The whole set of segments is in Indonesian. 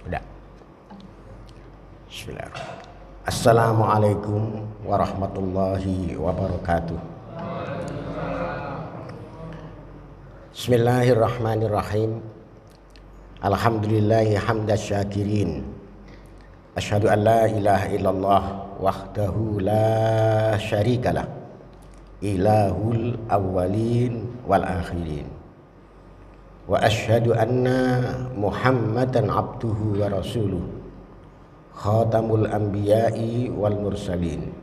Udah. Bismillahirrahmanirrahim. Assalamualaikum warahmatullahi wabarakatuh. Bismillahirrahmanirrahim. Alhamdulillahi hamdas syakirin. Asyhadu an la ilaha illallah wahdahu la syarikalah. Ilahul awwalin wal akhirin. Wa asyhadu anna Muhammadan abduhu wa rasuluh. Khatamul anbiya'i wal mursalin.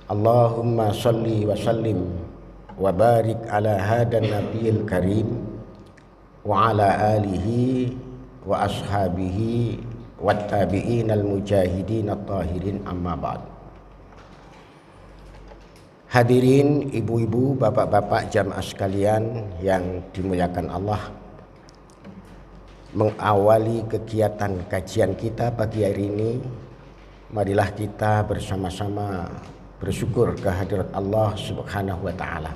Allahumma shalli wa sallim wa barik ala hadan nabiyil karim wa ala alihi wa ashabihi wat tabi'in al mujahidin at tahirin, amma ba'd. Hadirin ibu-ibu, bapak-bapak jamaah sekalian yang dimuliakan Allah, mengawali kegiatan kajian kita pagi hari ini, marilah kita bersama-sama bersyukur kehadirat Allah Subhanahu wa taala.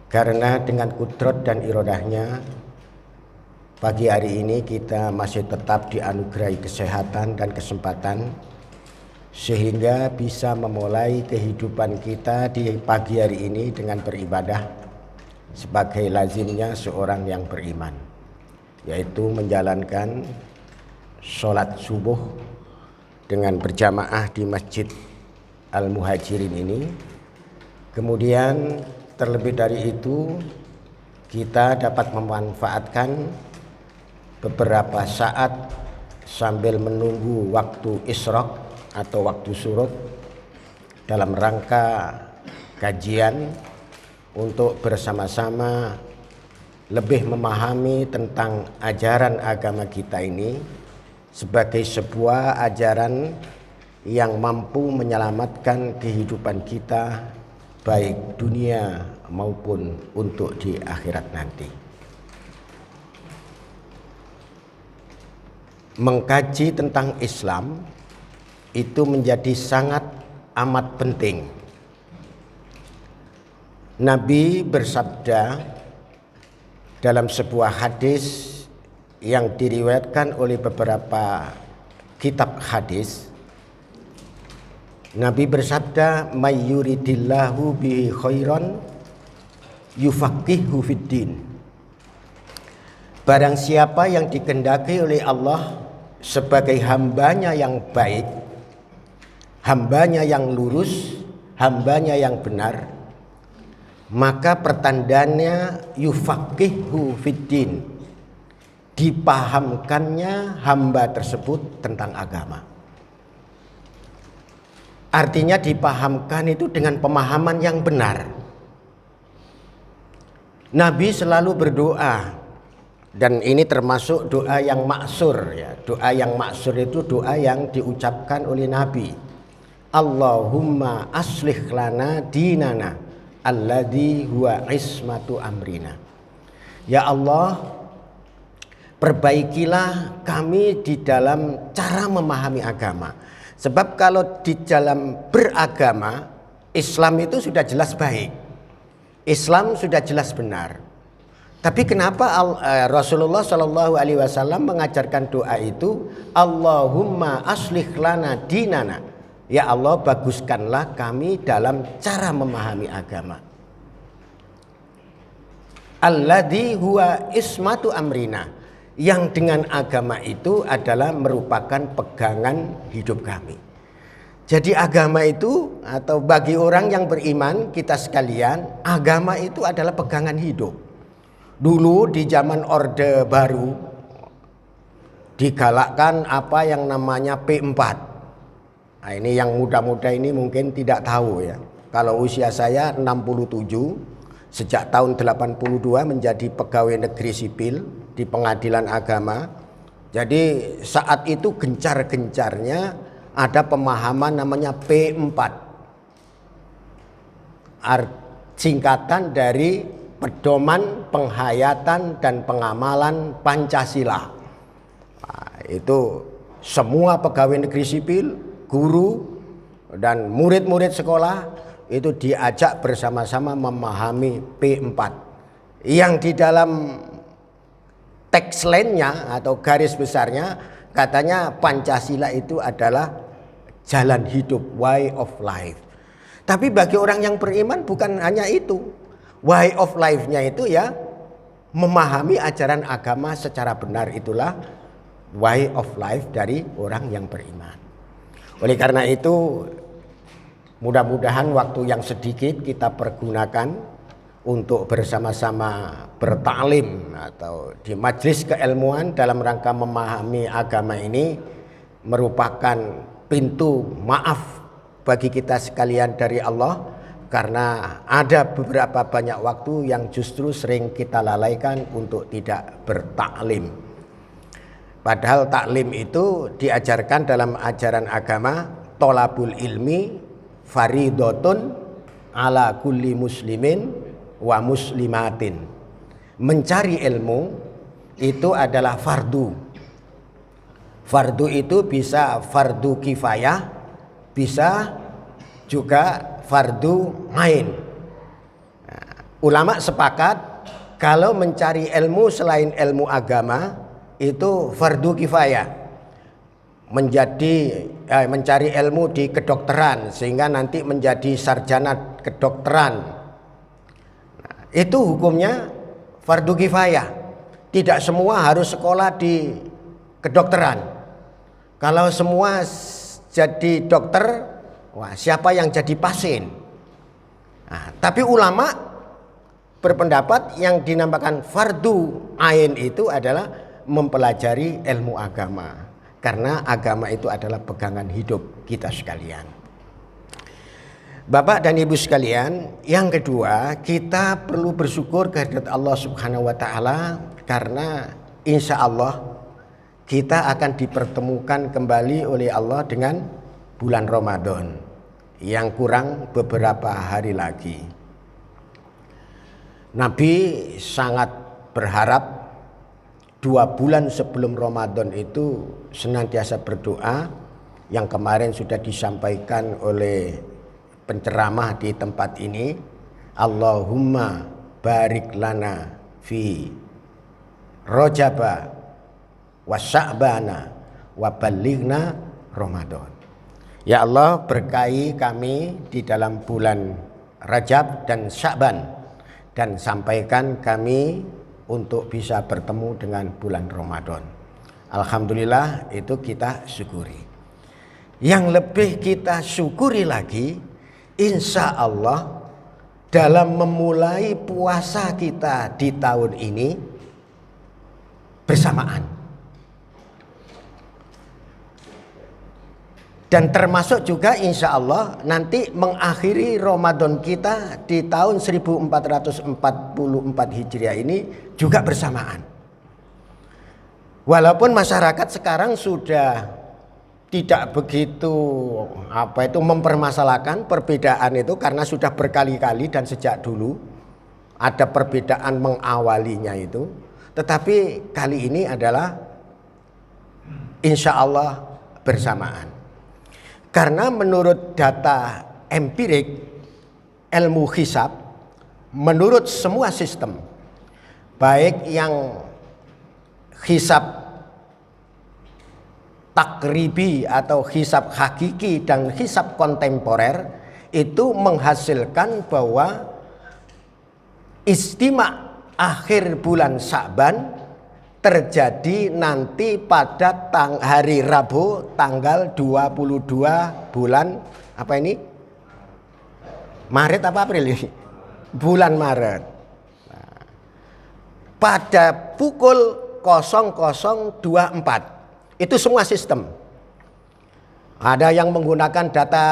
Karena dengan kudrat dan iradahnya, pagi hari ini kita masih tetap dianugerahi kesehatan dan kesempatan sehingga bisa memulai kehidupan kita di pagi hari ini dengan beribadah sebagai lazimnya seorang yang beriman, yaitu menjalankan sholat subuh dengan berjamaah di Masjid Al-Muhajirin ini. Kemudian terlebih dari itu, kita dapat memanfaatkan beberapa saat sambil menunggu waktu isyraq atau waktu surut dalam rangka kajian untuk bersama-sama lebih memahami tentang ajaran agama kita ini sebagai sebuah ajaran yang mampu menyelamatkan kehidupan kita baik dunia maupun untuk di akhirat nanti. Mengkaji tentang Islam itu menjadi sangat amat penting. Nabi bersabda dalam sebuah hadis yang diriwayatkan oleh beberapa kitab hadis. Nabi bersabda, "May yuridillahu bihi khairan yufaqihu fiddin." Barang siapa yang dikehendaki oleh Allah sebagai hambanya yang baik, hambanya yang lurus, hambanya yang benar, maka pertandanya yufaqihu fiddin, dipahamkannya hamba tersebut tentang agama. Artinya dipahamkan itu dengan pemahaman yang benar. Nabi selalu berdoa, dan ini termasuk doa yang maksur ya. Doa yang maksur itu doa yang diucapkan oleh Nabi. Allahumma aslih lana dinana alladzi huwa ismatu amrina. Ya Allah, perbaikilah kami di dalam cara memahami agama. Sebab kalau di dalam beragama, Islam itu sudah jelas baik. Islam sudah jelas benar. Tapi kenapa Rasulullah Shallallahu Alaihi Wasallam mengajarkan doa itu? Allahumma aslih lana dinana. Ya Allah, baguskanlah kami dalam cara memahami agama. Alladzi huwa ismatu amrina, yang dengan agama itu adalah merupakan pegangan hidup kami. Jadi agama itu, atau bagi orang yang beriman, kita sekalian, agama itu adalah pegangan hidup. Dulu di zaman Orde Baru digalakkan apa yang namanya P4. Nah, ini yang muda-muda ini mungkin tidak tahu ya. Kalau usia saya 67, sejak tahun 82 menjadi pegawai negeri sipil di pengadilan agama. Jadi saat itu gencar-gencarnya ada pemahaman namanya P4. Singkatan dari Pedoman Penghayatan dan Pengamalan Pancasila. Nah, itu semua pegawai negeri sipil, guru dan murid-murid sekolah itu diajak bersama-sama memahami P4 yang di dalam tagline-nya atau garis besarnya katanya Pancasila itu adalah jalan hidup, way of life. Tapi bagi orang yang beriman bukan hanya itu. Way of life-nya itu ya memahami ajaran agama secara benar, itulah way of life dari orang yang beriman. Oleh karena itu mudah-mudahan waktu yang sedikit kita pergunakan untuk bersama-sama bertaklim atau di majelis keilmuan dalam rangka memahami agama ini merupakan pintu maaf bagi kita sekalian dari Allah, karena ada beberapa banyak waktu yang justru sering kita lalaikan untuk tidak bertaklim. Padahal taklim itu diajarkan dalam ajaran agama, tolabul ilmi faridotun ala kulli muslimin wa muslimatin. Mencari ilmu itu adalah fardu. Fardu itu bisa fardu kifayah, bisa juga fardu ain. Nah, ulama sepakat kalau mencari ilmu selain ilmu agama itu fardu kifayah. Mencari ilmu di kedokteran sehingga nanti menjadi sarjana kedokteran, itu hukumnya fardu kifayah. Tidak semua harus sekolah di kedokteran. Kalau semua jadi dokter, wah, siapa yang jadi pasien? Nah, tapi ulama berpendapat yang dinamakan fardu ain itu adalah mempelajari ilmu agama, karena agama itu adalah pegangan hidup kita sekalian. Bapak dan Ibu sekalian, yang kedua, kita perlu bersyukur kehadirat Allah Subhanahu wa taala, karena insya Allah kita akan dipertemukan kembali oleh Allah dengan bulan Ramadan yang kurang beberapa hari lagi. Nabi sangat berharap 2 bulan sebelum Ramadan itu senantiasa berdoa, yang kemarin sudah disampaikan oleh penceramah di tempat ini, Allahumma barik lana fi Rajaba wa Sya'bana wa balighna Ramadan. Ya Allah, berkahi kami di dalam bulan Rajab dan Sya'ban, dan sampaikan kami untuk bisa bertemu dengan bulan Ramadan. Alhamdulillah, itu kita syukuri. Yang lebih kita syukuri lagi, insya Allah dalam memulai puasa kita di tahun ini bersamaan, dan termasuk juga insya Allah nanti mengakhiri Ramadan kita di tahun 1444 Hijriah ini juga bersamaan. Walaupun masyarakat sekarang sudah tidak begitu mempermasalahkan perbedaan itu, karena sudah berkali-kali dan sejak dulu ada perbedaan mengawalinya itu. Tetapi kali ini adalah insya Allah bersamaan. Karena menurut data empirik ilmu hisab, menurut semua sistem, baik yang hisab takribi atau hisab hakiki dan hisab kontemporer, itu menghasilkan bahwa istima akhir bulan Sya'ban terjadi nanti pada hari Rabu tanggal 22 bulan apa ini? Maret apa April ini? Bulan Maret. Nah, pada pukul 00.24. Itu semua sistem. Ada yang menggunakan data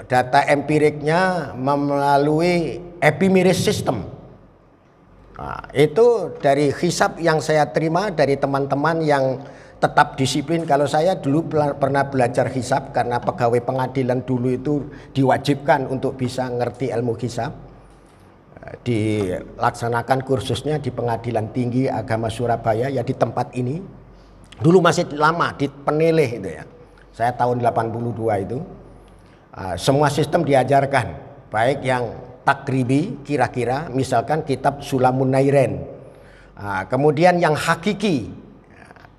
data empiriknya melalui ephemeris system. Nah, itu dari hisab yang saya terima dari teman-teman yang tetap disiplin. Kalau saya dulu pernah belajar hisab, karena pegawai pengadilan dulu itu diwajibkan untuk bisa ngerti ilmu hisab. Dilaksanakan kursusnya di Pengadilan Tinggi Agama Surabaya, ya di tempat ini. Dulu masih lama di Peneleh itu ya. Saya tahun 82 itu. Semua sistem diajarkan, baik yang takribi kira-kira, misalkan kitab Sulamun Nairen. Kemudian yang hakiki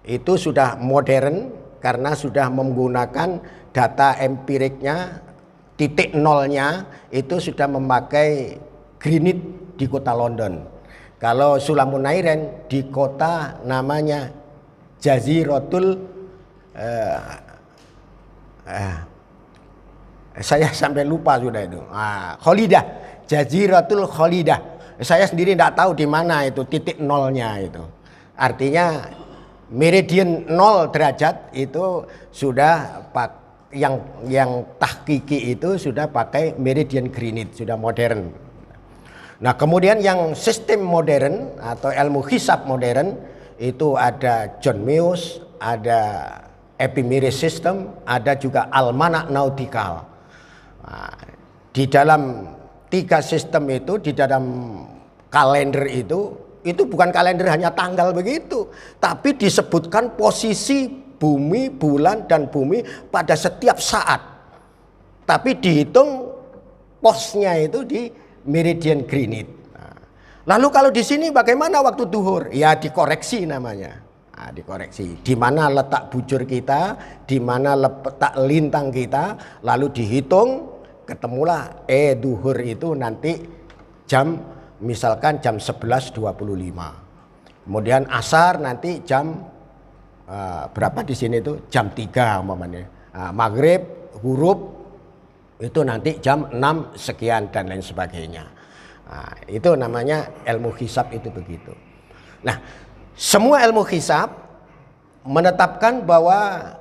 itu sudah modern karena sudah menggunakan data empiriknya, titik nolnya itu sudah memakai Greenwich di kota London. Kalau Sulamunairen di kota namanya Jaziratul saya sampai lupa sudah itu. Khalidah, Jaziratul Khalidah. Saya sendiri tidak tahu di mana itu titik nolnya itu. Artinya meridian 0 derajat itu sudah yang tahqiqi itu sudah pakai meridian Greenwich, sudah modern. Nah, kemudian yang sistem modern atau ilmu hisab modern itu ada John Meus, ada Ephemeris System, ada juga Almanak Nautikal. Di dalam 3 sistem itu, di dalam kalender itu bukan kalender hanya tanggal begitu, tapi disebutkan posisi bumi, bulan, dan bumi pada setiap saat. Tapi dihitung posnya itu di meridian Greenwich. Lalu kalau di sini bagaimana waktu duhur? Ya dikoreksi namanya. Dikoreksi. Di mana letak bujur kita, di mana letak lintang kita, lalu dihitung, ketemulah duhur itu nanti misalkan jam 11.25. Kemudian asar nanti jam berapa di sini itu? Jam 3 umpamanya. Maghrib, huruf itu nanti jam 6 sekian dan lain sebagainya. Itu namanya ilmu hisab itu begitu. Nah, semua ilmu hisab menetapkan bahwa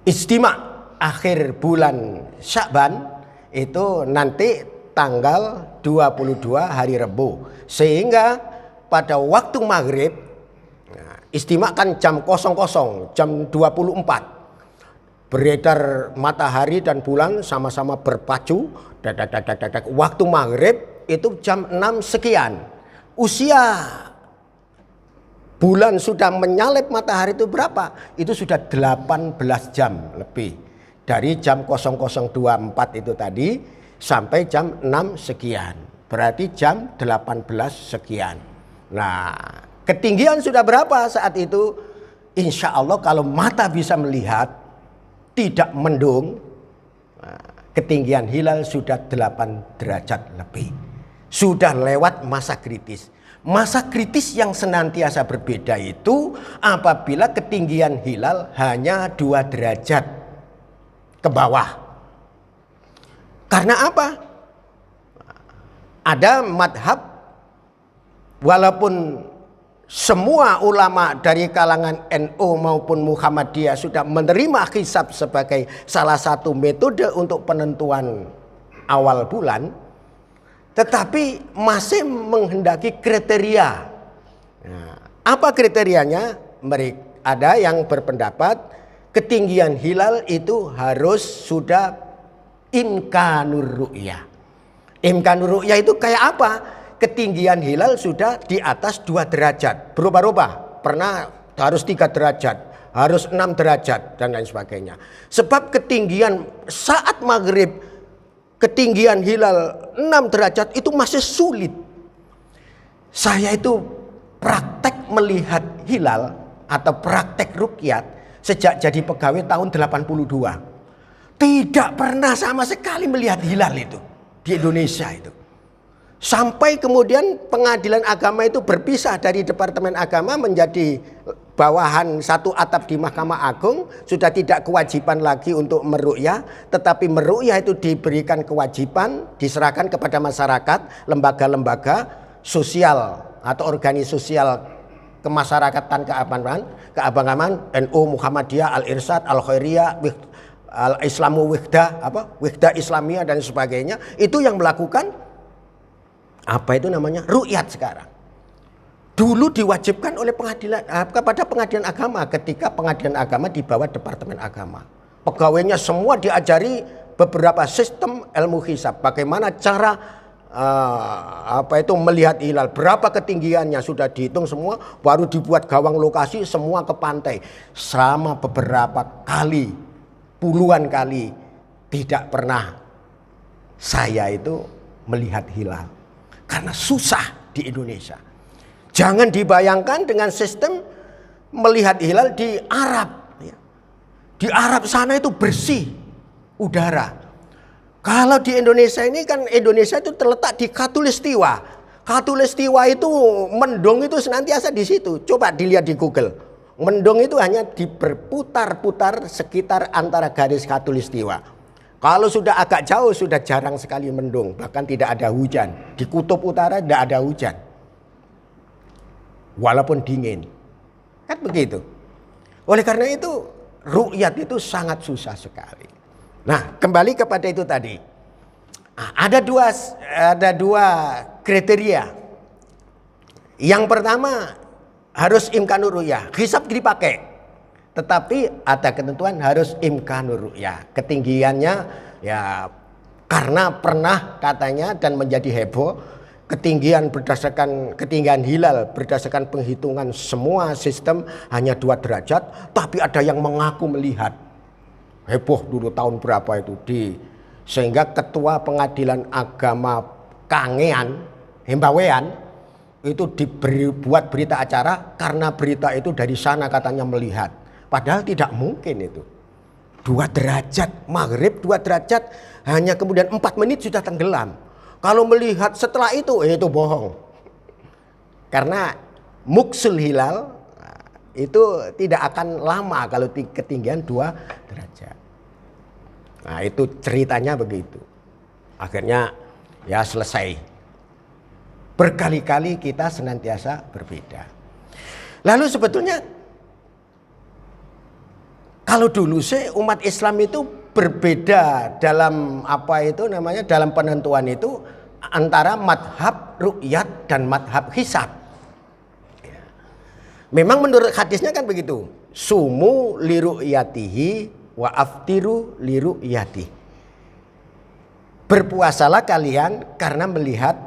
ijtima' akhir bulan Sya'ban itu nanti tanggal 22 hari Rabu. Sehingga pada waktu maghrib, ijtima' kan jam 00, jam 24. Beredar matahari dan bulan sama-sama berpacu. Waktu maghrib itu jam 6 sekian. Usia bulan sudah menyalip matahari itu berapa? Itu sudah 18 jam lebih. Dari jam 00.24 itu tadi sampai jam 6 sekian. Berarti jam 18 sekian. Nah, ketinggian sudah berapa saat itu? Insya Allah kalau mata bisa melihat, tidak mendung, ketinggian hilal sudah 8 derajat lebih. Sudah lewat masa kritis. Masa kritis yang senantiasa berbeda itu apabila ketinggian hilal hanya 2 derajat ke bawah. Karena apa? Ada madhab, walaupun semua ulama dari kalangan NU maupun Muhammadiyah sudah menerima hisab sebagai salah satu metode untuk penentuan awal bulan, tetapi masih menghendaki kriteria. Nah, apa kriterianya? Ada yang berpendapat ketinggian hilal itu harus sudah imkanur ru'yah. Imkanur ru'yah itu kayak apa? Ketinggian hilal sudah di atas 2 derajat, berubah-ubah, pernah harus 3 derajat, harus 6 derajat dan lain sebagainya. Sebab ketinggian saat maghrib, ketinggian hilal 6 derajat itu masih sulit. Saya itu praktek melihat hilal atau praktek ruqyat sejak jadi pegawai tahun 82. Tidak pernah sama sekali melihat hilal itu di Indonesia itu. Sampai kemudian pengadilan agama itu berpisah dari Departemen Agama menjadi bawahan satu atap di Mahkamah Agung. Sudah tidak kewajiban lagi untuk meru'yah, tetapi meru'yah itu diberikan kewajiban, diserahkan kepada masyarakat, lembaga-lembaga sosial atau organisasi sosial kemasyarakatan keagamaan, NU, Muhammadiyah, Al-Irsyad, Al-Khairiyah, Al-Islamu Wihdah Islamiyah dan sebagainya. Itu yang melakukan ru'yat sekarang. Dulu diwajibkan oleh kepada pengadilan agama ketika pengadilan agama di bawah Departemen Agama. Pegawainya semua diajari beberapa sistem ilmu hisab. Bagaimana cara melihat hilal, berapa ketinggiannya sudah dihitung semua, baru dibuat gawang lokasi semua ke pantai. Selama beberapa kali, puluhan kali tidak pernah saya itu melihat hilal. Karena susah di Indonesia. Jangan dibayangkan dengan sistem melihat hilal di Arab. Di Arab sana itu bersih udara. Kalau di Indonesia ini kan Indonesia itu terletak di Khatulistiwa. Khatulistiwa itu mendung itu senantiasa di situ. Coba dilihat di Google. Mendung itu hanya berputar-putar sekitar antara garis Khatulistiwa. Kalau sudah agak jauh sudah jarang sekali mendung. Bahkan tidak ada hujan. Di kutub utara tidak ada hujan. Walaupun dingin. Kan begitu. Oleh karena itu ru'yat itu sangat susah sekali. Nah, kembali kepada itu tadi. Nah, ada dua kriteria. Yang pertama harus imkanur ru'yah. Hisab dipakai. Tetapi ada ketentuan harus imkanur ru'yah. Ketinggiannya ya karena pernah katanya dan menjadi heboh. Ketinggian hilal berdasarkan penghitungan semua sistem hanya 2 derajat, tapi ada yang mengaku melihat. Heboh dulu tahun berapa itu sehingga ketua pengadilan agama Kangean, Hembawean itu dibuat berita acara karena berita itu dari sana katanya melihat. Padahal tidak mungkin itu. 2 derajat, maghrib 2 derajat, hanya kemudian 4 menit sudah tenggelam. Kalau melihat setelah itu bohong. Karena muksul hilal itu tidak akan lama kalau ketinggian 2 derajat. Nah, itu ceritanya begitu. Akhirnya ya selesai. Berkali-kali kita senantiasa berbeda. Lalu sebetulnya kalau dulu sih umat Islam itu berbeda dalam dalam penentuan itu antara madhab ru'yat dan madhab hisab. Memang menurut hadisnya kan begitu. Sumu li ru'yatihi wa aftiru li ru'yati. Berpuasalah kalian karena melihat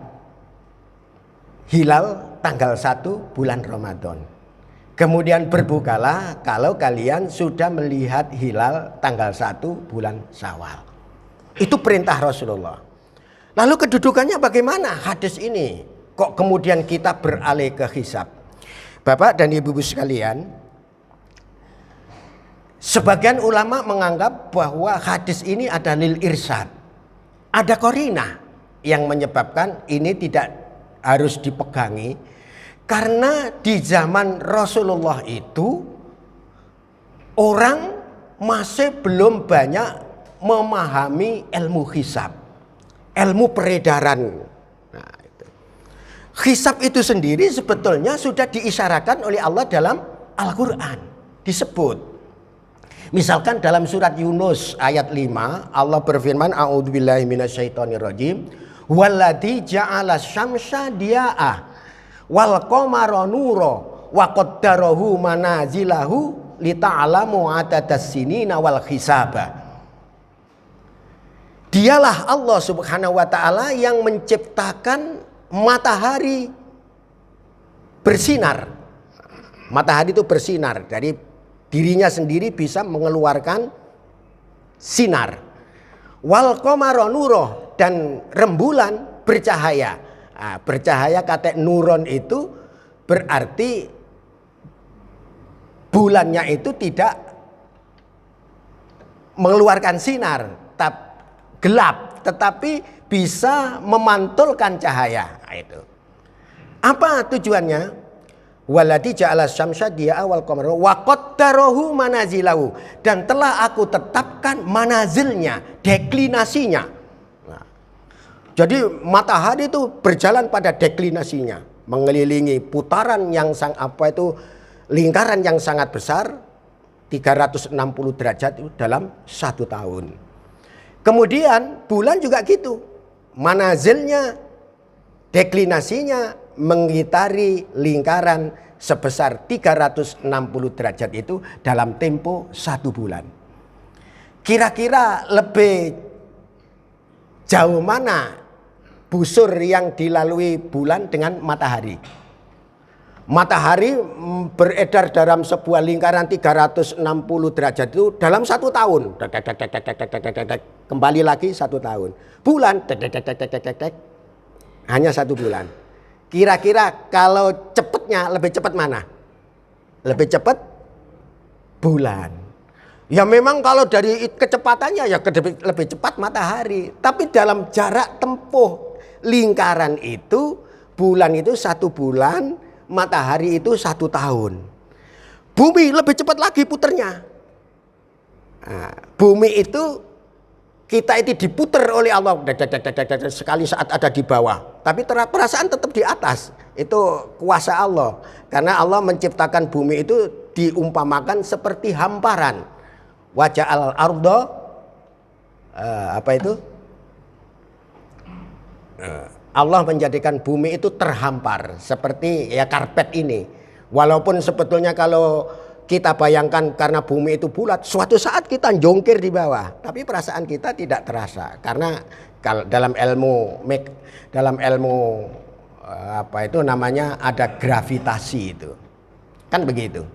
hilal tanggal 1 bulan Ramadan. Kemudian berbukalah kalau kalian sudah melihat hilal tanggal 1 bulan Syawal. Itu perintah Rasulullah. Lalu kedudukannya bagaimana hadis ini? Kok kemudian kita beralih ke hisab? Bapak dan ibu-ibu sekalian, sebagian ulama menganggap bahwa hadis ini ada lil irsyad. Ada qarinah yang menyebabkan ini tidak harus dipegangi. Karena di zaman Rasulullah itu orang masih belum banyak memahami ilmu hisab, ilmu peredaran. Nah, itu. Hisab itu sendiri sebetulnya sudah diisyaratkan oleh Allah dalam Al-Quran. Disebut. Misalkan dalam surat Yunus ayat 5 Allah berfirman, A'udzubillahi minasyaitonirrajim, walladzi ja'ala syamsa dia'ah wal qamara nura wa qaddarahu manazilahu lita'lamu adadas sinina wal hisaba. Dialah Allah Subhanahu wa taala yang menciptakan matahari bersinar. Matahari itu bersinar, dari dirinya sendiri bisa mengeluarkan sinar. Wal qamara nura, dan rembulan bercahaya. Nah, bercahaya kata nuron itu berarti bulannya itu tidak mengeluarkan sinar, gelap, tetapi bisa memantulkan cahaya. Nah, itu. Apa tujuannya? Walladzi ja'ala syamsa dia'a wal qamara wa qaddarahu manazilahu, dan telah aku tetapkan manazilnya, deklinasinya. Jadi matahari itu berjalan pada deklinasinya, mengelilingi putaran yang lingkaran yang sangat besar, 360 derajat itu dalam 1 tahun. Kemudian bulan juga gitu, manazilnya, deklinasinya mengitari lingkaran sebesar 360 derajat itu dalam tempo 1 bulan. Kira-kira lebih jauh mana busur yang dilalui bulan dengan matahari? Matahari beredar dalam sebuah lingkaran 360 derajat itu dalam 1 tahun. Kembali lagi 1 tahun. Bulan hanya 1 bulan. Kira-kira kalau cepatnya lebih cepat mana? Lebih cepat bulan. Ya memang kalau dari kecepatannya ya lebih cepat matahari. Tapi dalam jarak tempuh lingkaran itu, bulan itu 1 bulan, matahari itu 1 tahun. Bumi lebih cepat lagi puternya. Nah, bumi itu kita itu diputer oleh Allah sekali saat ada di bawah, tapi perasaan tetap di atas. Itu kuasa Allah, karena Allah menciptakan bumi itu diumpamakan seperti hamparan. Waja'al ardo Allah menjadikan bumi itu terhampar seperti ya karpet ini. Walaupun sebetulnya kalau kita bayangkan karena bumi itu bulat, suatu saat kita jongkir di bawah, tapi perasaan kita tidak terasa karena kalau dalam ilmu namanya ada gravitasi itu. Kan begitu.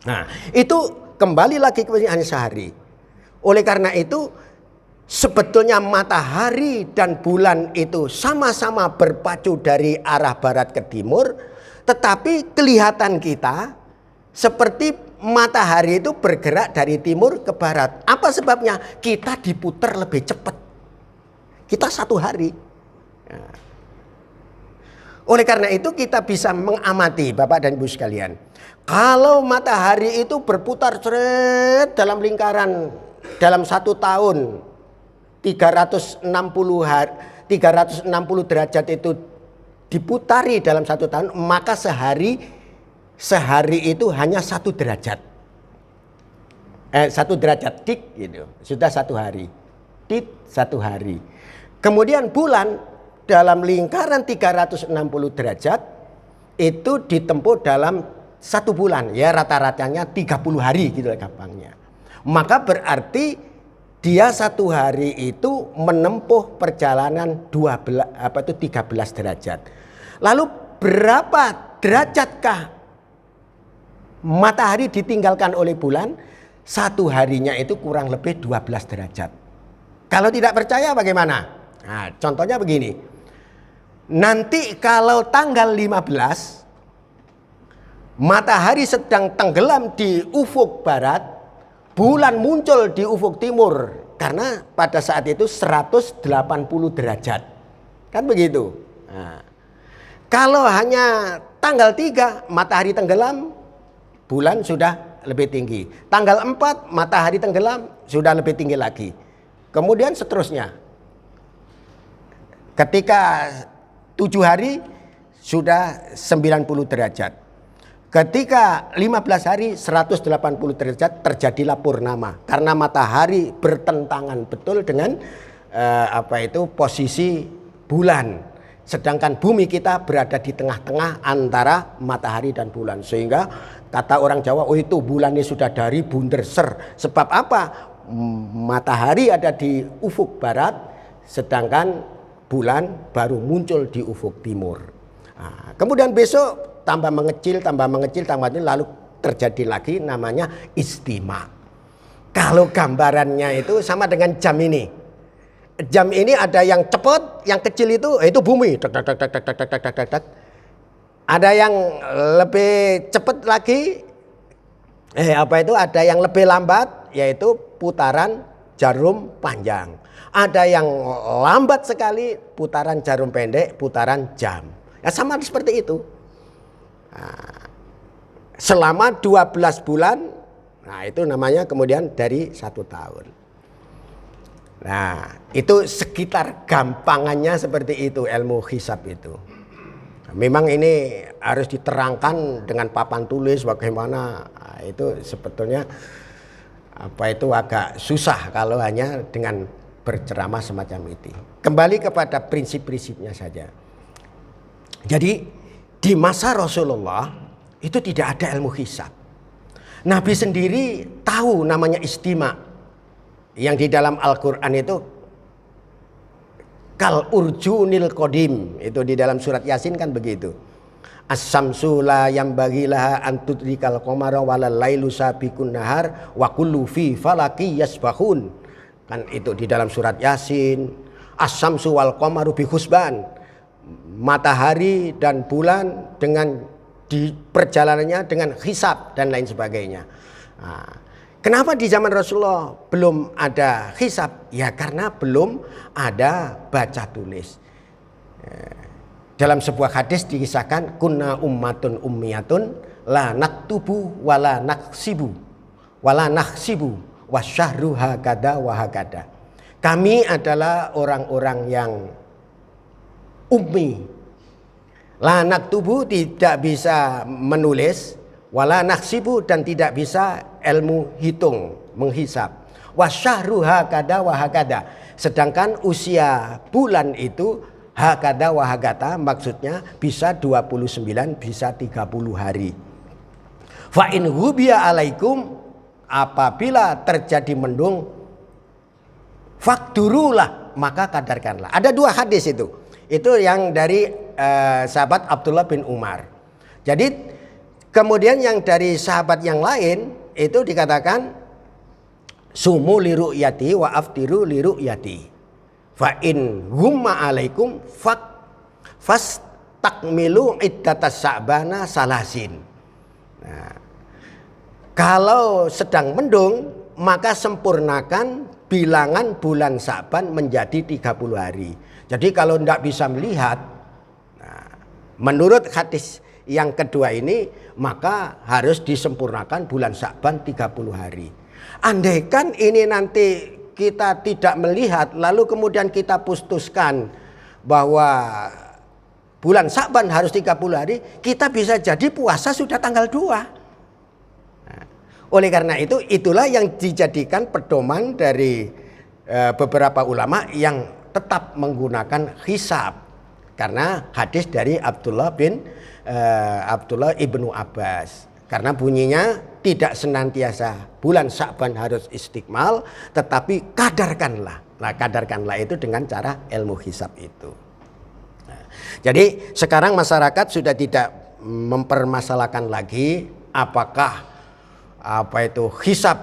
Nah, itu kembali lagi ke Anishari. Oleh karena itu sebetulnya matahari dan bulan itu sama-sama berpacu dari arah barat ke timur, tetapi kelihatan kita seperti matahari itu bergerak dari timur ke barat. Apa sebabnya? Kita diputar lebih cepat. Kita 1 hari. Oleh karena itu kita bisa mengamati, Bapak dan Ibu sekalian. Kalau matahari itu berputar dalam lingkaran dalam 1 tahun 360 derajat itu diputari dalam 1 tahun, maka sehari itu hanya 1 derajat. 1 derajat dik gitu. Sudah 1 hari. Dik 1 hari. Kemudian bulan dalam lingkaran 360 derajat itu ditempuh dalam 1 bulan. Ya rata-ratanya 30 hari gitu lah gampangnya. Maka berarti dia 1 hari itu menempuh perjalanan 13 derajat. Lalu berapa derajatkah matahari ditinggalkan oleh bulan? 1 harinya itu kurang lebih 12 derajat. Kalau tidak percaya bagaimana? Nah, contohnya begini. Nanti kalau tanggal 15 matahari sedang tenggelam di ufuk barat, bulan muncul di ufuk timur, karena pada saat itu 180 derajat. Kan begitu. Nah, kalau hanya tanggal 3 matahari tenggelam, bulan sudah lebih tinggi. Tanggal 4 matahari tenggelam, sudah lebih tinggi lagi. Kemudian seterusnya. Ketika 7 hari sudah 90 derajat. Ketika 15 hari 180 derajat terjadilah purnama. Karena matahari bertentangan betul dengan posisi bulan. Sedangkan bumi kita berada di tengah-tengah antara matahari dan bulan. Sehingga kata orang Jawa, oh itu bulan ini sudah dari bunderser. Sebab apa? Matahari ada di ufuk barat, sedangkan bulan baru muncul di ufuk timur. Nah, kemudian besok tambah mengecil, lalu terjadi lagi namanya istima. Kalau gambarannya itu sama dengan jam ini. Jam ini ada yang cepat, yang kecil itu bumi. Ada yang lebih cepat lagi, ada yang lebih lambat, yaitu putaran jarum panjang. Ada yang lambat sekali, putaran jarum pendek, putaran jam. Ya sama seperti itu. Nah, selama 12 bulan, nah itu namanya kemudian dari 1 tahun. Nah, itu sekitar gampangannya seperti itu ilmu hisab itu. Memang ini harus diterangkan dengan papan tulis bagaimana, nah, itu sebetulnya agak susah kalau hanya dengan berceramah semacam itu. Kembali kepada prinsip-prinsipnya saja. Jadi di masa Rasulullah itu tidak ada ilmu hisab. Nabi sendiri tahu namanya istima. Yang di dalam Al-Quran itu kal urjunil qadim, itu di dalam surat Yasin kan begitu. As-samsu la yambaghi laha an tudrikal qamara walal lailu sabiqun nahar wa kullu fi falaki yasbahun. Kan itu di dalam surat Yasin. As-samsu wal qamaru bi husban. matahari dan bulan dengan di perjalanannya dengan hisab dan lain sebagainya. Nah, kenapa di zaman Rasulullah belum ada hisab? Ya karena belum ada baca tulis. Dalam sebuah hadis dikisahkan kunna ummatun ummiyatun la naktubu wala naksibu wasyahru hakada wa hakada. Kami adalah orang-orang yang ummi. La naktubu tidak bisa menulis, wala naksibu dan tidak bisa ilmu hitung, menghisap. Wasyahru hakada wa hakada. Sedangkan usia bulan itu hakada wa hakata maksudnya bisa 29 bisa 30 hari. Fa in hubiya alaikum apabila terjadi mendung fakdurulah maka kadarkanlah. Ada dua hadis itu. Itu yang dari sahabat Abdullah bin Umar. Jadi kemudian yang dari sahabat yang lain itu dikatakan sumu li ru'yati wa aftiru li ru'yati. Fa in humma alaikum fastakmilu iddatas sa'bana salasin. Nah, kalau sedang mendung maka sempurnakan bilangan bulan Sa'ban menjadi 30 hari. Jadi kalau tidak bisa melihat, nah, menurut hadis yang kedua ini maka harus disempurnakan bulan Sa'ban 30 hari. Andaikan ini nanti kita tidak melihat lalu kemudian kita putuskan bahwa bulan Sa'ban harus 30 hari, kita bisa jadi puasa sudah tanggal 2. Nah, oleh karena itu itulah yang dijadikan pedoman dari beberapa ulama yang tetap menggunakan hisab. Karena hadis dari Abdullah ibnu Abbas. Karena bunyinya tidak senantiasa bulan Sa'ban harus istiqmal, tetapi kadarkanlah. Nah, kadarkanlah itu dengan cara ilmu hisab itu. Nah, jadi sekarang masyarakat sudah tidak mempermasalahkan lagi apakah hisab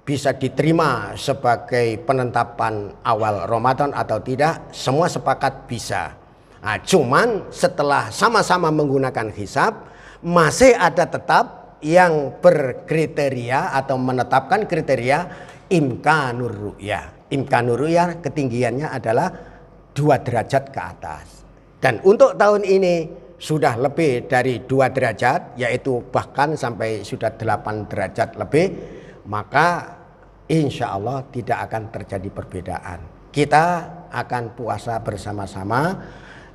bisa diterima sebagai penetapan awal Ramadan atau tidak. Semua sepakat bisa. Nah, cuman setelah sama-sama menggunakan hisab masih ada tetap yang berkriteria atau menetapkan kriteria imkanur ru'yah. Imkanur ru'yah ketinggiannya adalah 2 derajat ke atas. Dan untuk tahun ini sudah lebih dari 2 derajat, yaitu bahkan sampai sudah 8 derajat lebih, maka insya Allah tidak akan terjadi perbedaan. Kita akan puasa bersama-sama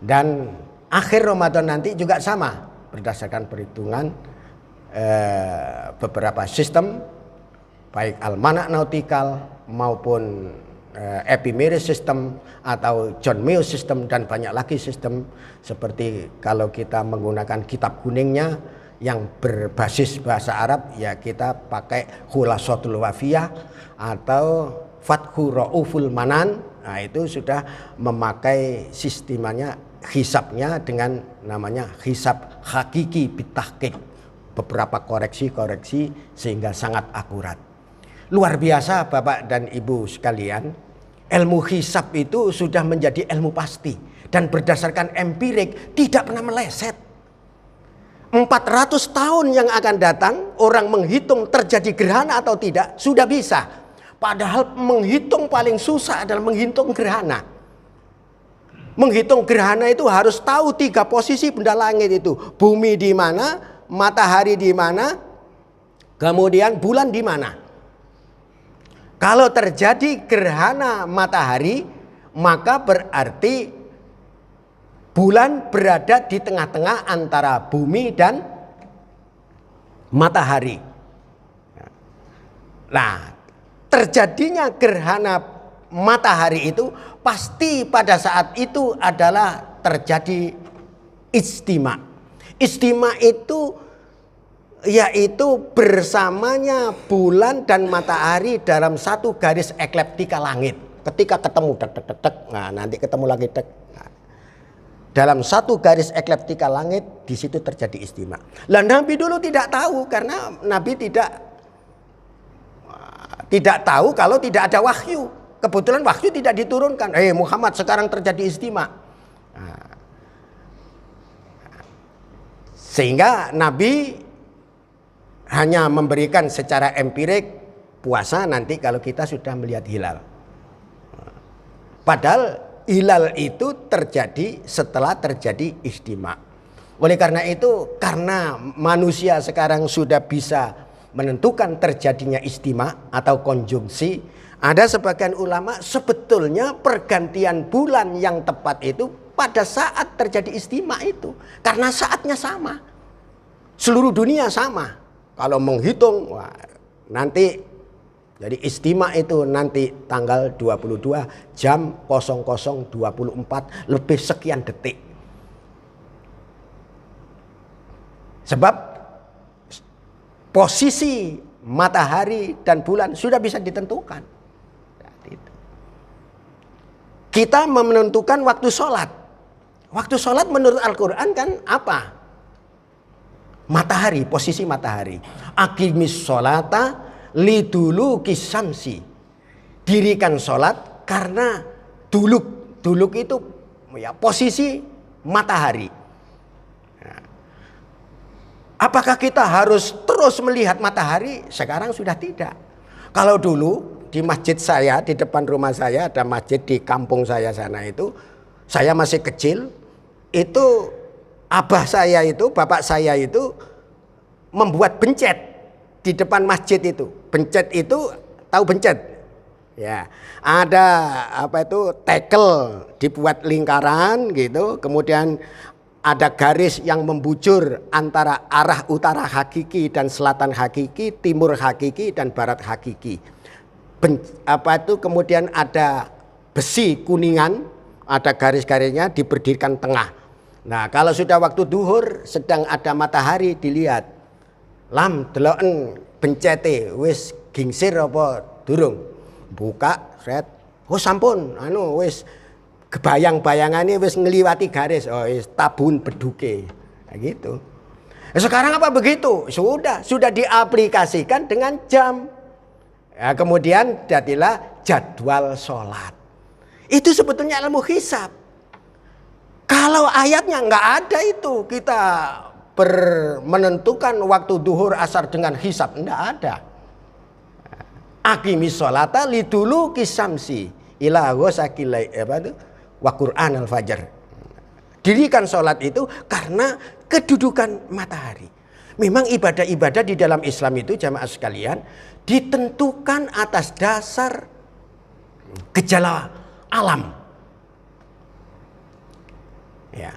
dan akhir Ramadan nanti juga sama. Berdasarkan perhitungan beberapa sistem baik almanak nautikal maupun epimeris system atau John Mew system dan banyak lagi sistem, seperti kalau kita menggunakan kitab kuningnya yang berbasis bahasa Arab ya kita pakai Khulasatul Wafiyah atau Fathu Ra'uful Manan. Nah, itu sudah memakai sistemanya hisabnya dengan namanya hisab hakiki bitahqiq, beberapa koreksi-koreksi sehingga sangat akurat. Luar biasa Bapak dan Ibu sekalian, ilmu hisab itu sudah menjadi ilmu pasti dan berdasarkan empirik tidak pernah meleset. 400 tahun yang akan datang orang menghitung terjadi gerhana atau tidak sudah bisa. Padahal menghitung paling susah adalah menghitung gerhana. Menghitung gerhana itu harus tahu 3 posisi benda langit itu. Bumi di mana, matahari di mana, kemudian bulan di mana. Kalau terjadi gerhana matahari, maka berarti bulan berada di tengah-tengah antara bumi dan matahari. Nah, terjadinya gerhana matahari itu pasti pada saat itu adalah terjadi istima. Istima itu yaitu bersamanya bulan dan matahari dalam satu garis ekliptika langit. Ketika ketemu nah nanti ketemu lagi nah, dalam satu garis ekliptika langit di situ terjadi istima. Lah Nabi dulu tidak tahu karena Nabi tidak tahu kalau tidak ada wahyu. Kebetulan wahyu tidak diturunkan. Muhammad sekarang terjadi istima. Nah, Sehingga Nabi hanya memberikan secara empirik puasa nanti kalau kita sudah melihat hilal. Padahal hilal itu terjadi setelah terjadi ijtima. Oleh karena itu, karena manusia sekarang sudah bisa menentukan terjadinya ijtima atau konjungsi, ada sebagian ulama sebetulnya pergantian bulan yang tepat itu pada saat terjadi ijtima itu. Karena saatnya sama. Seluruh dunia sama. Kalau menghitung, wah, nanti jadi ijtima itu nanti tanggal 22 jam 00.24 lebih sekian detik. Sebab posisi matahari dan bulan sudah bisa ditentukan. Kita menentukan waktu sholat. Waktu sholat menurut Al-Quran kan apa? Matahari, posisi matahari. Aqimis sholata liduluki syamsi. Dirikan sholat karena duluk itu ya posisi matahari. Apakah kita harus terus melihat matahari? Sekarang sudah tidak. Kalau dulu di masjid saya, di depan rumah saya ada masjid di kampung saya sana itu, saya masih kecil, itu abah saya itu, bapak saya itu membuat bencet di depan masjid itu. Bencet itu, tahu bencet? Ya, ada apa itu tekel dibuat lingkaran gitu, kemudian ada garis yang membujur antara arah utara hakiki dan selatan hakiki, timur hakiki dan barat hakiki. Kemudian ada besi kuningan, ada garis-garisnya diberdirikan tengah. Nah, kalau sudah waktu duhur sedang ada matahari dilihat. Lam deloken bencete wis gingsir apa durung? Buka, set. Oh sampun, wis kebayang-bayangannya wis ngeliwati garis, oh wis tabun beduke, nah, gitu. Sekarang apa begitu? Sudah diaplikasikan dengan jam. Ya, kemudian jadilah jadwal sholat. Itu sebetulnya ilmu hisab. Kalau ayatnya nggak ada itu kita menentukan waktu duhur asar dengan hisab, nggak ada. Aqimis sholata liduluki syamsi ila ghasaqil wa Qur'an al-fajr. Dirikan sholat itu karena kedudukan matahari. Memang ibadah-ibadah di dalam Islam itu jamaah sekalian ditentukan atas dasar gejala alam. Ya.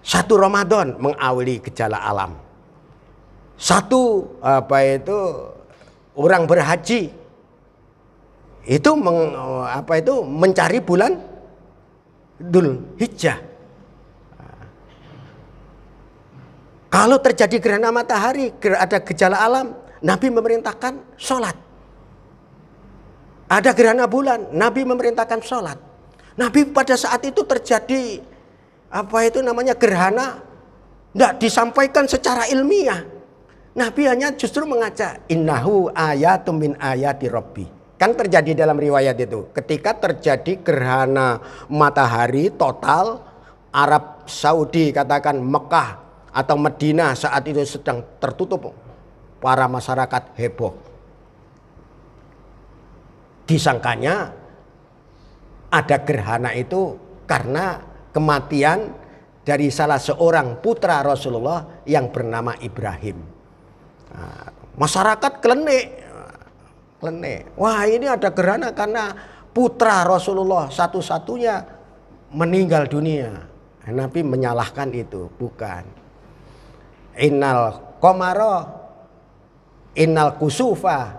Satu Ramadan mengawali gejala alam. Satu orang berhaji itu mencari bulan Dzul Hijjah. Kalau terjadi gerhana matahari, ada gejala alam, Nabi memerintahkan sholat. Ada gerhana bulan, Nabi memerintahkan sholat. Nabi pada saat itu terjadi gerhana, tidak disampaikan secara ilmiah. Nabi hanya justru mengajak innahu ayatum min ayati rabbi. Kan terjadi dalam riwayat itu. Ketika terjadi gerhana matahari total, Arab Saudi katakan Mekah atau Madinah saat itu sedang tertutup. Para masyarakat heboh. Disangkanya ada gerhana itu karena kematian dari salah seorang putra Rasulullah yang bernama Ibrahim. Nah, masyarakat klenik. Wah, ini ada gerhana karena putra Rasulullah satu-satunya meninggal dunia. Nabi menyalahkan itu, bukan. Innal qamara innal kusufa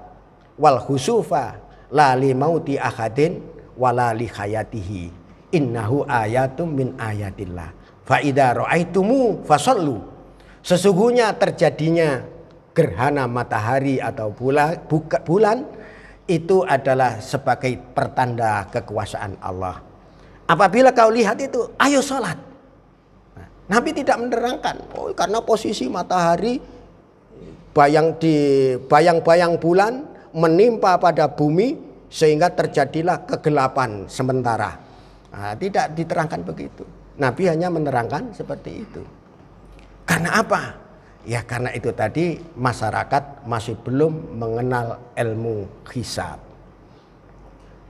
wal husufa la li mauti ahadin wala li hayatihi innahu ayatum min ayatillah fa idza ra'aitumu fasallu. Sesungguhnya terjadinya gerhana matahari atau bulan itu adalah sebagai pertanda kekuasaan Allah. Apabila kau lihat itu, ayo sholat. Nah, Nabi tidak menerangkan, karena posisi matahari bayang-bayang bulan menimpa pada bumi sehingga terjadilah kegelapan sementara. Nah, tidak diterangkan begitu. Nabi hanya menerangkan seperti itu. Karena apa? Ya karena itu tadi masyarakat masih belum mengenal ilmu hisab.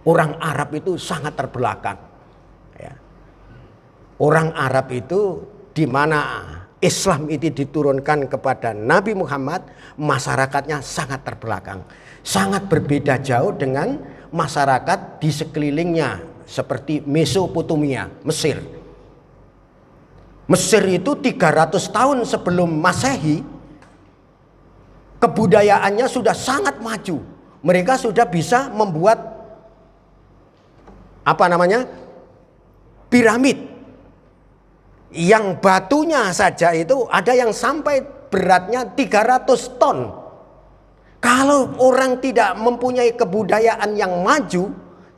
Orang Arab itu sangat terbelakang. Ya. Orang Arab itu di mana Islam itu diturunkan kepada Nabi Muhammad, masyarakatnya sangat terbelakang. Sangat berbeda jauh dengan masyarakat di sekelilingnya seperti Mesopotamia, Mesir. Mesir itu 300 tahun sebelum Masehi, kebudayaannya sudah sangat maju. Mereka sudah bisa membuat piramid. Yang batunya saja itu ada yang sampai beratnya 300 ton. Kalau orang tidak mempunyai kebudayaan yang maju,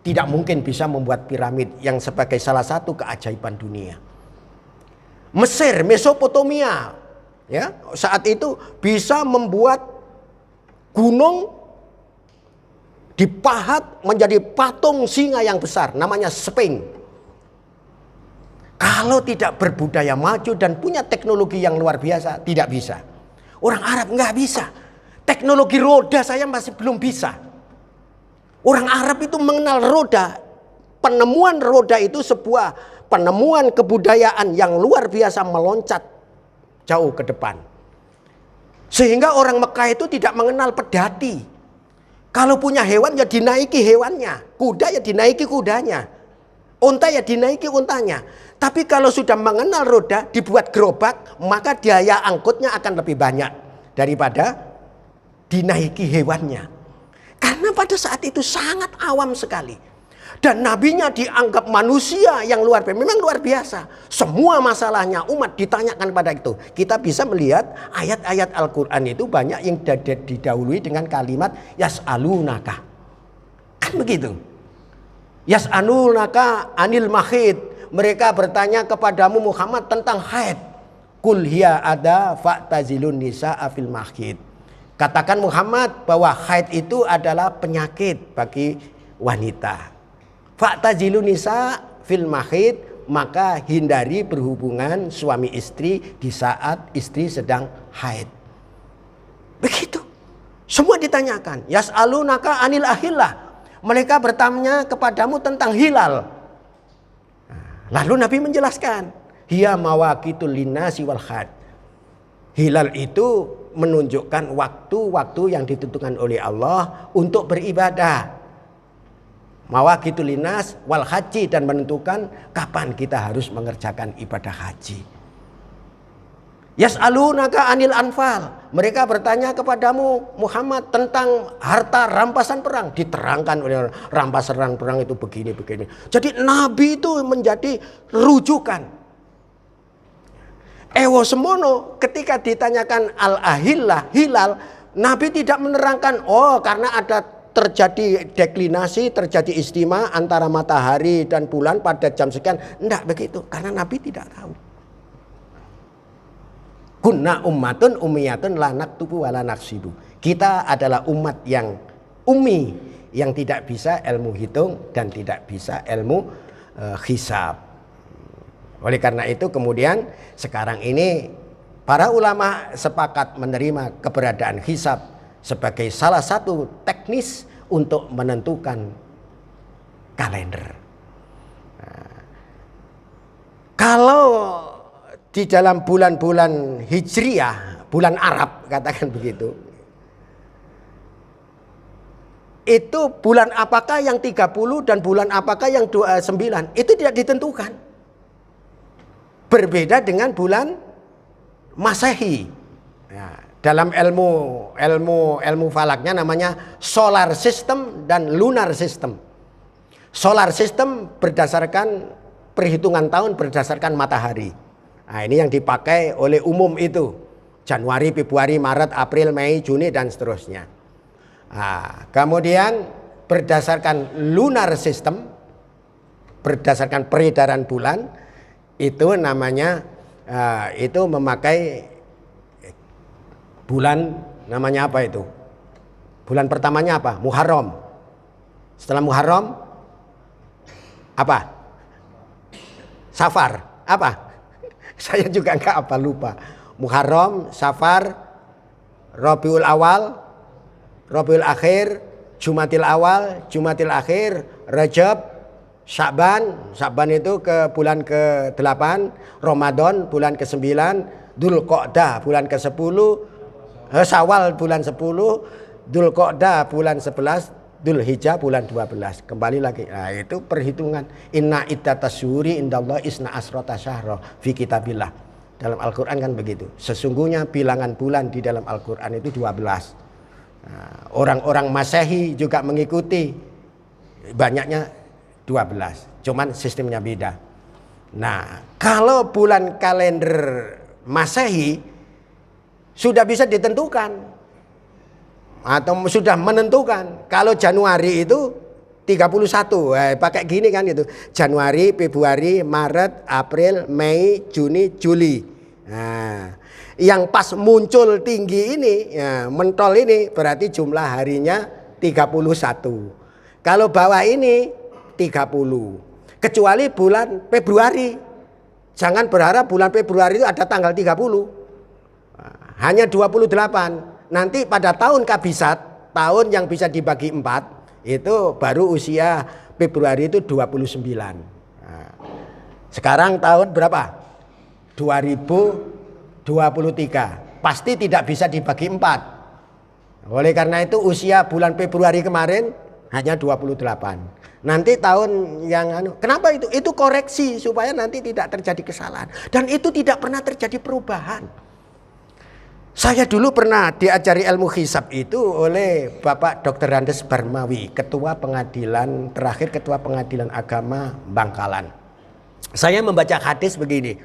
tidak mungkin bisa membuat piramid yang sebagai salah satu keajaiban dunia. Mesir, Mesopotamia, ya, saat itu bisa membuat gunung dipahat menjadi patung singa yang besar, namanya Sphinx. Kalau tidak berbudaya maju dan punya teknologi yang luar biasa, tidak bisa. Orang Arab nggak bisa. Teknologi roda saya masih belum bisa. Orang Arab itu mengenal roda. Penemuan roda itu sebuah penemuan kebudayaan yang luar biasa meloncat jauh ke depan. Sehingga orang Mekah itu tidak mengenal pedati. Kalau punya hewan ya dinaiki hewannya. Kuda ya dinaiki kudanya. Unta ya dinaiki untanya. Tapi kalau sudah mengenal roda, dibuat gerobak, maka daya angkutnya akan lebih banyak daripada dinaiki hewannya. Karena pada saat itu sangat awam sekali. Dan nabinya dianggap manusia yang luar biasa. Memang luar biasa. Semua masalahnya umat ditanyakan pada itu. Kita bisa melihat ayat-ayat Al-Quran itu banyak yang didahului dengan kalimat yas'alunaka. Kan begitu. Yas'alunaka anil mahid. Mereka bertanya kepadamu Muhammad tentang haid. Kul hiya ada fa'tazilun nisa'a fil mahid. Katakan Muhammad bahwa haid itu adalah penyakit bagi wanita. Fa'tazilun nisa' fil mahid, maka hindari berhubungan suami istri di saat istri sedang haid. Begitu. Semua ditanyakan. Yas'alunaka anil ahillah. Mereka bertanya kepadamu tentang hilal. Lalu Nabi menjelaskan, hiya mawaqitul linnasi wal had. Hilal itu menunjukkan waktu-waktu yang ditentukan oleh Allah untuk beribadah. Mawaqitul linnas wal haji, dan menentukan kapan kita harus mengerjakan ibadah haji. Yas'alunaka anil anfal. Mereka bertanya kepadamu Muhammad tentang harta rampasan perang. Diterangkan oleh rampasan perang itu begini-begini. Jadi Nabi itu menjadi rujukan. Ewo semono ketika ditanyakan al-ahillah, hilal, Nabi tidak menerangkan, oh karena ada terjadi deklinasi, terjadi istima antara matahari dan bulan pada jam sekian. Tidak begitu, karena Nabi tidak tahu. Kunna ummatun umiyatun la naktubu wa la naksibu. Kita adalah umat yang ummi, yang tidak bisa ilmu hitung dan tidak bisa ilmu hisab. Oleh karena itu kemudian sekarang ini para ulama sepakat menerima keberadaan hisab sebagai salah satu teknis untuk menentukan kalender. Kalau di dalam bulan-bulan Hijriyah, bulan Arab katakan begitu, itu bulan apakah yang 30 dan bulan apakah yang 29 itu tidak ditentukan. Berbeda dengan bulan Masehi. Ya, dalam ilmu falaknya namanya solar system dan lunar system. Solar system berdasarkan perhitungan tahun berdasarkan matahari. Nah, ini yang dipakai oleh umum itu. Januari, Februari, Maret, April, Mei, Juni, dan seterusnya. Nah, kemudian berdasarkan lunar system, berdasarkan peredaran bulan, itu namanya, itu memakai bulan, namanya apa itu? Bulan pertamanya apa? Muharram. Setelah Muharram, apa? Safar. Apa? Saya juga enggak lupa. Muharram, Safar, Rabiul Awal, Rabiul Akhir, Jumatil Awal, Jumatil Akhir, Rajab, Sya'ban. Sya'ban itu ke bulan ke-8, Ramadan bulan ke-9, Dzulqa'dah bulan ke-10, Syawal bulan 10, Dzulqa'dah bulan 11, Dzulhijjah bulan 12. Kembali lagi. Nah, itu perhitungan. Inna iddatas syuhuri indallah isna asrota syahra fi kitabillah. Dalam Al-Qur'an kan begitu. Sesungguhnya bilangan bulan di dalam Al-Qur'an itu 12. Nah, orang-orang Masehi juga mengikuti, banyaknya 12. Cuman sistemnya beda. Nah, kalau bulan kalender Masehi sudah bisa ditentukan atau sudah menentukan. Kalau Januari itu 31, pakai gini kan itu. Januari, Februari, Maret, April, Mei, Juni, Juli. Nah, yang pas muncul tinggi ini, ya, mentol ini berarti jumlah harinya 31. Kalau bawah ini 30. Kecuali bulan Februari. Jangan berharap bulan Februari itu ada tanggal 30. Hanya 28. Nanti pada tahun kabisat, tahun yang bisa dibagi 4, itu baru usia Februari itu 29. Nah, sekarang tahun berapa? 2023. Pasti tidak bisa dibagi 4. Oleh karena itu usia bulan Februari kemarin hanya 28. Nanti tahun yang kenapa itu? Itu koreksi supaya nanti tidak terjadi kesalahan. Dan itu tidak pernah terjadi perubahan. Saya dulu pernah diajari ilmu hisab itu oleh Bapak Dr. Randes Barmawi, Ketua Pengadilan Agama Bangkalan. Saya membaca hadis begini.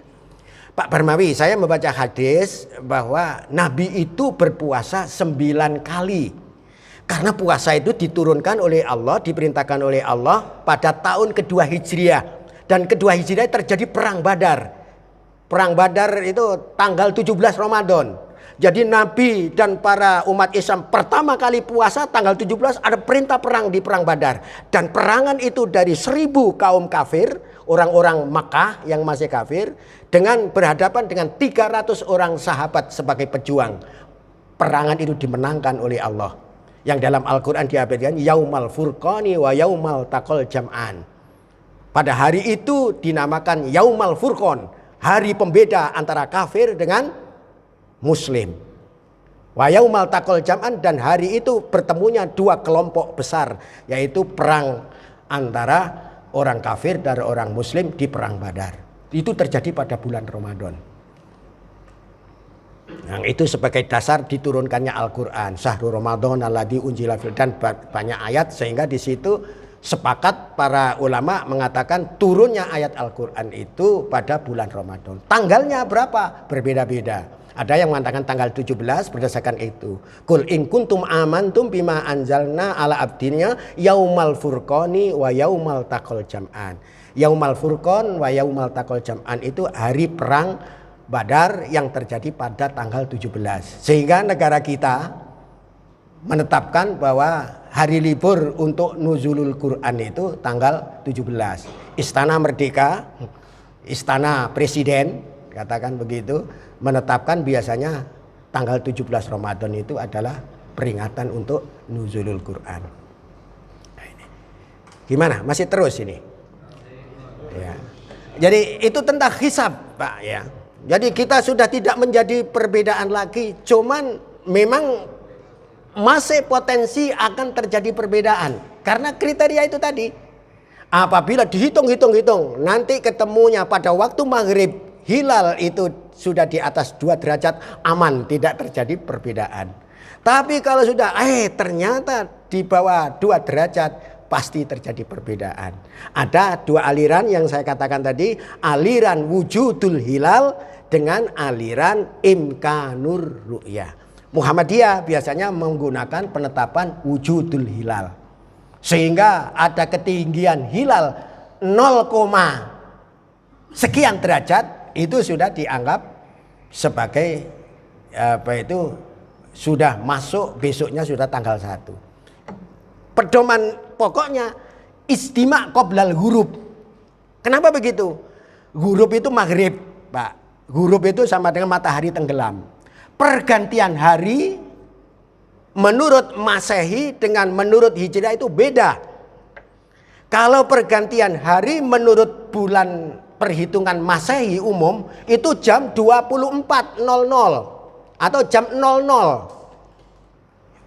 Pak Barmawi, saya membaca hadis bahwa Nabi itu berpuasa 9 kali. Karena puasa itu diturunkan oleh Allah, diperintahkan oleh Allah pada tahun kedua Hijriah. Dan kedua Hijriah terjadi perang Badar. Perang Badar itu tanggal 17 Ramadan. Jadi Nabi dan para umat Islam pertama kali puasa tanggal 17 ada perintah perang di perang Badar. Dan perangan itu dari 1000 kaum kafir, orang-orang Makkah yang masih kafir, dengan berhadapan dengan 300 orang sahabat sebagai pejuang. Perangan itu dimenangkan oleh Allah. Yang dalam Al-Quran diabadikan Yaumal Furqani wa Yaumal Taqal Jam'an. Pada hari itu dinamakan Yaumal Furqan, hari pembeda antara kafir dengan Muslim. Wa yaumal taqal jam'an, dan hari itu bertemunya dua kelompok besar, yaitu perang antara orang kafir dan orang Muslim di perang Badar. Itu terjadi pada bulan Ramadan. Yang itu sebagai dasar diturunkannya Al-Quran. Syahrul Ramadan alladzi unzila fihi, dan banyak ayat, sehingga di situ sepakat para ulama mengatakan turunnya ayat Al-Quran itu pada bulan Ramadan. Tanggalnya berapa? Berbeda-beda. Ada yang mengatakan tanggal 17 berdasarkan itu. Qul in kuntum amantum bima anzalna ala abdina yaumal furqani wa yaumal taqal jam'an. Yaumal furqan wa yaumal taqal jam'an itu hari perang Badar yang terjadi pada tanggal 17. Sehingga negara kita menetapkan bahwa hari libur untuk nuzulul Quran itu tanggal 17. Istana Merdeka, Istana Presiden, katakan begitu, menetapkan biasanya tanggal 17 Ramadan itu adalah peringatan untuk nuzulul Quran. Nah, ini. Gimana? Masih terus ini? Ya. Jadi itu tentang hisab, Pak, ya. Jadi kita sudah tidak menjadi perbedaan lagi, cuman memang masih potensi akan terjadi perbedaan karena kriteria itu tadi. Apabila dihitung, nanti ketemunya pada waktu maghrib, hilal itu sudah di atas 2 derajat, aman, tidak terjadi perbedaan. Tapi kalau sudah ternyata di bawah 2 derajat, pasti terjadi perbedaan. Ada 2 aliran yang saya katakan tadi, aliran wujudul hilal dengan aliran imkanur ru'yah. Muhammadiyah biasanya menggunakan penetapan wujudul hilal. Sehingga ada ketinggian hilal 0, sekian derajat, itu sudah dianggap sebagai sudah masuk, besoknya sudah tanggal 1. Pedoman pokoknya istima qoblal ghurub. Kenapa begitu? Ghurub itu maghrib, Pak. Ghurub itu sama dengan matahari tenggelam. Pergantian hari menurut Masehi dengan menurut Hijriah itu beda. Kalau pergantian hari menurut bulan perhitungan Masehi umum itu jam 24.00 atau jam 00.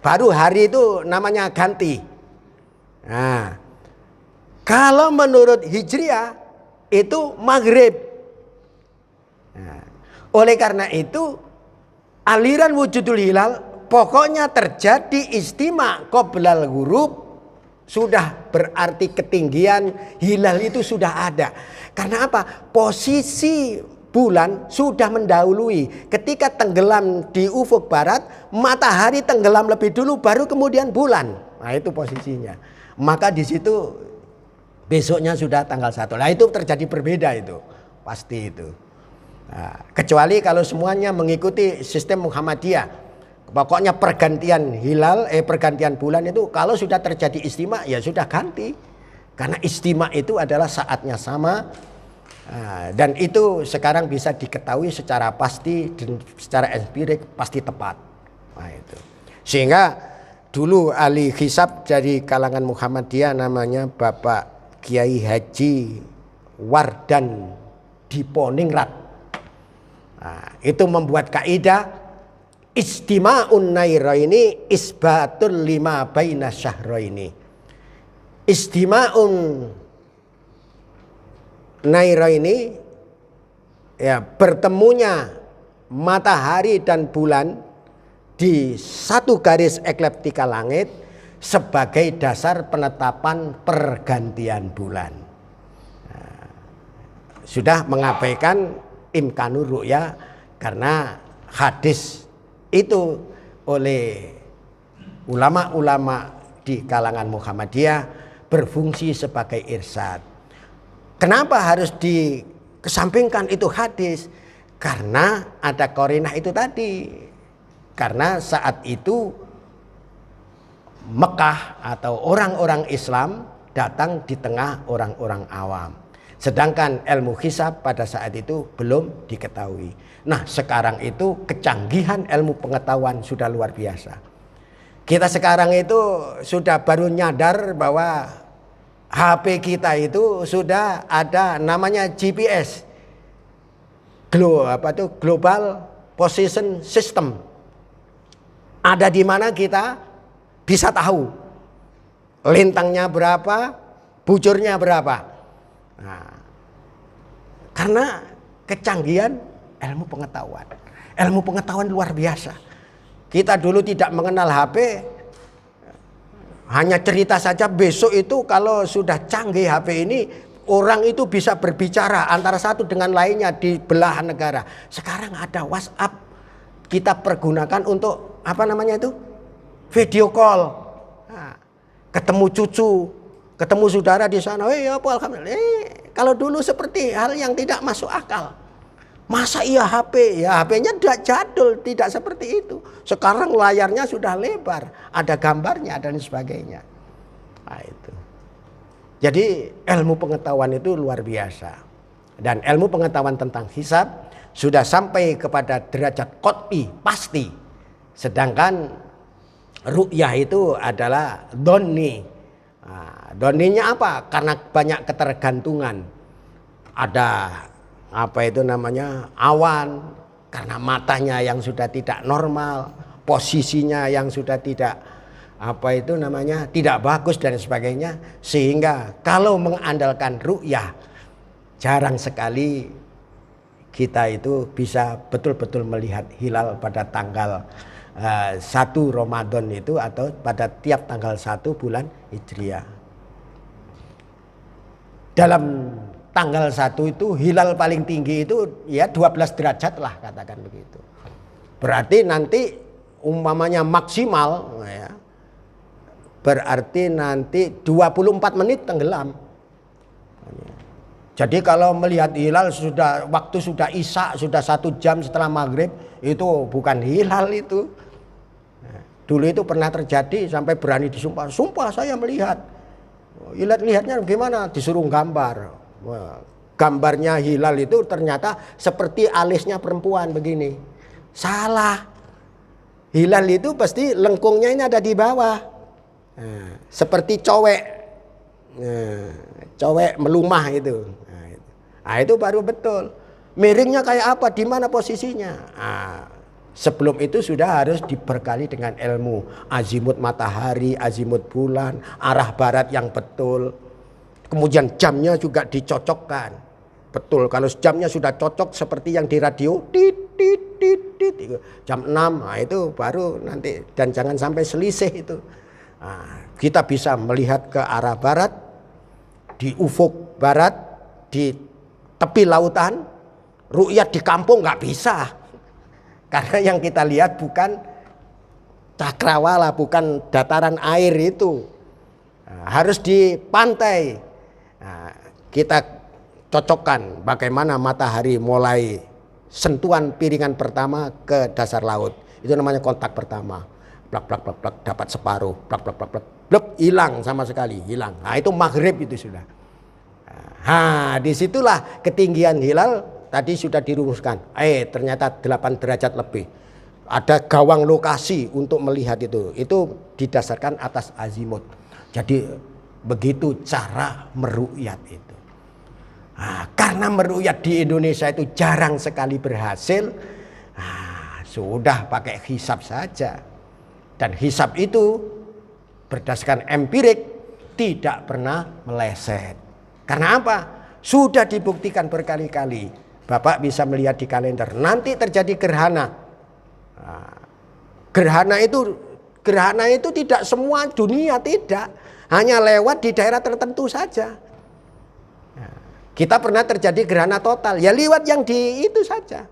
Baru hari itu namanya ganti. Nah, kalau menurut Hijriah itu maghrib. Nah, oleh karena itu aliran wujudul hilal pokoknya terjadi istima qoblal ghurub, sudah berarti ketinggian hilal itu sudah ada. Karena apa? Posisi bulan sudah mendahului. Ketika tenggelam di ufuk barat, matahari tenggelam lebih dulu baru kemudian bulan. Nah, itu posisinya. Maka di situ besoknya sudah tanggal 1. Nah, itu terjadi berbeda itu. Pasti itu. Nah, kecuali kalau semuanya mengikuti sistem Muhammadiyah. Pokoknya pergantian hilal, pergantian bulan itu kalau sudah terjadi istima ya sudah ganti. Karena istima itu adalah saatnya sama. Dan itu sekarang bisa diketahui secara pasti dan secara empirik pasti tepat. Nah, itu. Sehingga dulu ahli hisab dari kalangan Muhammadiyah namanya Bapak Kiai Haji Wardan Diponingrat. Nah, itu membuat kaidah istima'un nairaini isbatul lima baina syahraini. Istima'un nairaini ya bertemunya matahari dan bulan di satu garis ekliptika langit sebagai dasar penetapan pergantian bulan. Nah, sudah mengabaikan imkanur ru'ya karena hadis itu oleh ulama-ulama di kalangan Muhammadiyah berfungsi sebagai irsyad. Kenapa harus dikesampingkan itu hadis? Karena ada qarinah itu tadi. Karena saat itu Mekah atau orang-orang Islam datang di tengah orang-orang awam. Sedangkan ilmu hisab pada saat itu belum diketahui. Nah, sekarang itu kecanggihan ilmu pengetahuan sudah luar biasa. Kita sekarang itu sudah baru nyadar bahwa HP kita itu sudah ada namanya GPS. Global Position System. Ada di mana kita bisa tahu lintangnya berapa, bujurnya berapa. Nah, karena kecanggihan ilmu pengetahuan. Ilmu pengetahuan luar biasa. Kita dulu tidak mengenal HP, hanya cerita saja besok itu kalau sudah canggih HP ini, orang itu bisa berbicara antara satu dengan lainnya di belahan negara. Sekarang ada WhatsApp, kita pergunakan untuk apa namanya itu? Video call. Nah, ketemu cucu, ketemu saudara di sana, apa alhamdulillah. Kalau dulu seperti hal yang tidak masuk akal. Masa iya HP? Ya HP-nya tidak jadul, tidak seperti itu. Sekarang layarnya sudah lebar, ada gambarnya dan sebagainya. Nah, itu. Jadi ilmu pengetahuan itu luar biasa. Dan ilmu pengetahuan tentang hisab sudah sampai kepada derajat qot'i, pasti. Sedangkan ru'yah itu adalah donni. Nah, donninya apa? Karena banyak ketergantungan. Ada apa itu namanya awan, karena matanya yang sudah tidak normal, posisinya yang sudah tidak apa itu namanya tidak bagus dan sebagainya, sehingga kalau mengandalkan ru'yah jarang sekali kita itu bisa betul-betul melihat hilal pada tanggal 1 Ramadan itu atau pada tiap tanggal 1 bulan Hijriah. Dalam tanggal 1 itu hilal paling tinggi itu ya 12 derajat lah, katakan begitu. Berarti nanti umpamanya maksimal ya, berarti nanti 24 menit tenggelam. Jadi kalau melihat hilal waktu sudah isya, sudah 1 jam setelah maghrib, itu bukan hilal itu. Dulu itu pernah terjadi sampai berani disumpah. Sumpah saya melihat. Lihatnya gimana? Disuruh gambar. gambarnya hilal itu ternyata seperti alisnya perempuan begini. Salah. Hilal itu pasti lengkungnya ini ada di bawah. Nah, seperti cowek. Nah, cowek melumah itu. Nah, itu baru betul. Miringnya kayak apa? Di mana posisinya? Nah, sebelum itu sudah harus diberkali dengan ilmu. Azimut matahari, azimut bulan, arah barat yang betul. Kemudian jamnya juga dicocokkan. Betul, kalau jamnya sudah cocok seperti yang di radio, tit, jam 6, nah itu baru nanti. Dan jangan sampai selisih itu. Nah, kita bisa melihat ke arah barat, di ufuk barat, di tepi lautan. Ru'yat di kampung nggak bisa. Karena yang kita lihat bukan cakrawala, bukan dataran air itu. Nah, harus di pantai. Nah, kita cocokkan bagaimana matahari mulai sentuhan piringan pertama ke dasar laut. Itu namanya kontak pertama. Plak plak plak plak dapat separuh, plak plak plak plak, blep, hilang sama sekali, hilang. Nah, itu maghrib itu sudah. Nah, disitulah ketinggian hilal tadi sudah dirumuskan. Ternyata 8 derajat lebih. Ada gawang lokasi untuk melihat itu. Itu didasarkan atas azimut. Jadi begitu cara meru'yat itu. Nah, karena meru'yat di Indonesia itu jarang sekali berhasil, sudah pakai hisab saja. Dan hisab itu berdasarkan empirik tidak pernah meleset. Karena apa? Sudah dibuktikan berkali-kali. Bapak bisa melihat di kalender. Nanti terjadi gerhana. Nah, gerhana itu tidak semua dunia, tidak. Hanya lewat di daerah tertentu saja. Kita pernah terjadi gerhana total, ya lewat yang di itu saja.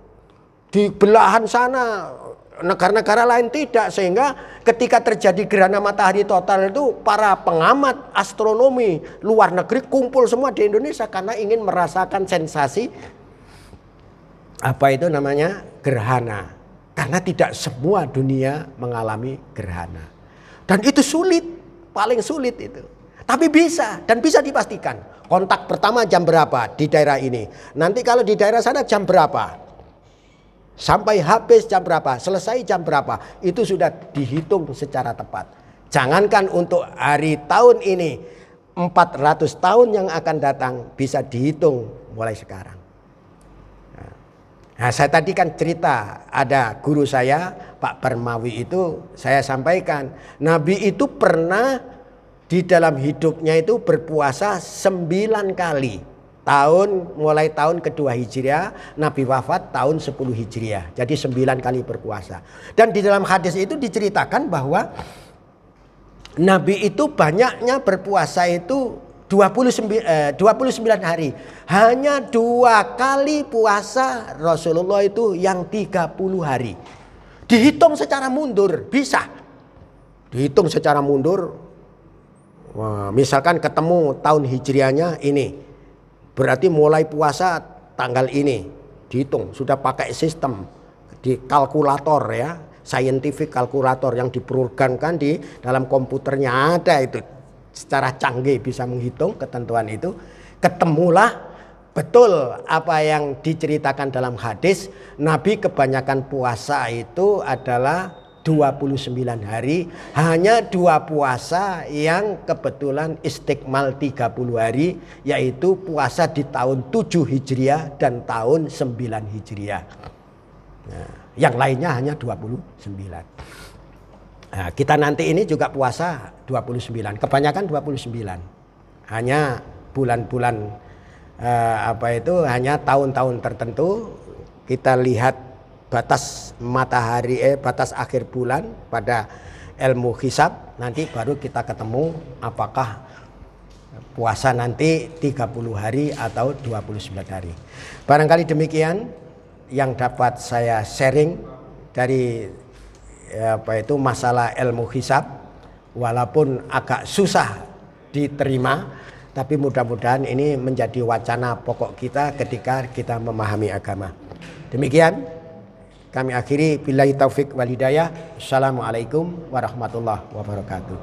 Di belahan sana, negara-negara lain tidak. Sehingga ketika terjadi gerhana matahari total itu para pengamat astronomi luar negeri kumpul semua di Indonesia. Karena ingin merasakan sensasi, apa itu namanya, gerhana. Karena tidak semua dunia mengalami gerhana. Dan itu sulit, paling sulit itu. Tapi bisa, dan bisa dipastikan. Kontak pertama jam berapa di daerah ini. Nanti kalau di daerah sana jam berapa. Sampai habis jam berapa, selesai jam berapa. Itu sudah dihitung secara tepat. Jangankan untuk hari tahun ini, 400 tahun yang akan datang bisa dihitung mulai sekarang. Nah, saya tadi kan cerita ada guru saya, Pak Permawi itu, saya sampaikan. Nabi itu pernah di dalam hidupnya itu berpuasa 9 kali. Mulai tahun kedua Hijriah, Nabi wafat tahun 10 Hijriah. Jadi 9 kali berpuasa. Dan di dalam hadis itu diceritakan bahwa Nabi itu banyaknya berpuasa itu 29 hari. Hanya 2 kali puasa Rasulullah itu yang 30 hari. Dihitung secara mundur, bisa. Dihitung secara mundur. Wah, misalkan ketemu tahun hijriahnya ini, berarti mulai puasa tanggal ini, dihitung sudah pakai sistem di kalkulator ya, scientific kalkulator yang diprogramkan di dalam komputernya ada itu, secara canggih bisa menghitung ketentuan itu. Ketemulah betul apa yang diceritakan dalam hadis, Nabi kebanyakan puasa itu adalah 29 hari, hanya 2 puasa yang kebetulan istiqmal 30 hari, yaitu puasa di tahun 7 Hijriah dan tahun 9 Hijriah. Nah, yang lainnya hanya 29. Nah, kita nanti ini juga puasa 29, kebanyakan 29. Hanya bulan-bulan hanya tahun-tahun tertentu kita lihat batas matahari, batas akhir bulan pada ilmu hisab, nanti baru kita ketemu apakah puasa nanti 30 hari atau 29 hari. Barangkali demikian yang dapat saya sharing dari masalah ilmu hisab, walaupun agak susah diterima, tapi mudah-mudahan ini menjadi wacana pokok kita ketika kita memahami agama. Demikian kami akhiri, billahi taufik wal hidayah. Assalamualaikum warahmatullahi wabarakatuh.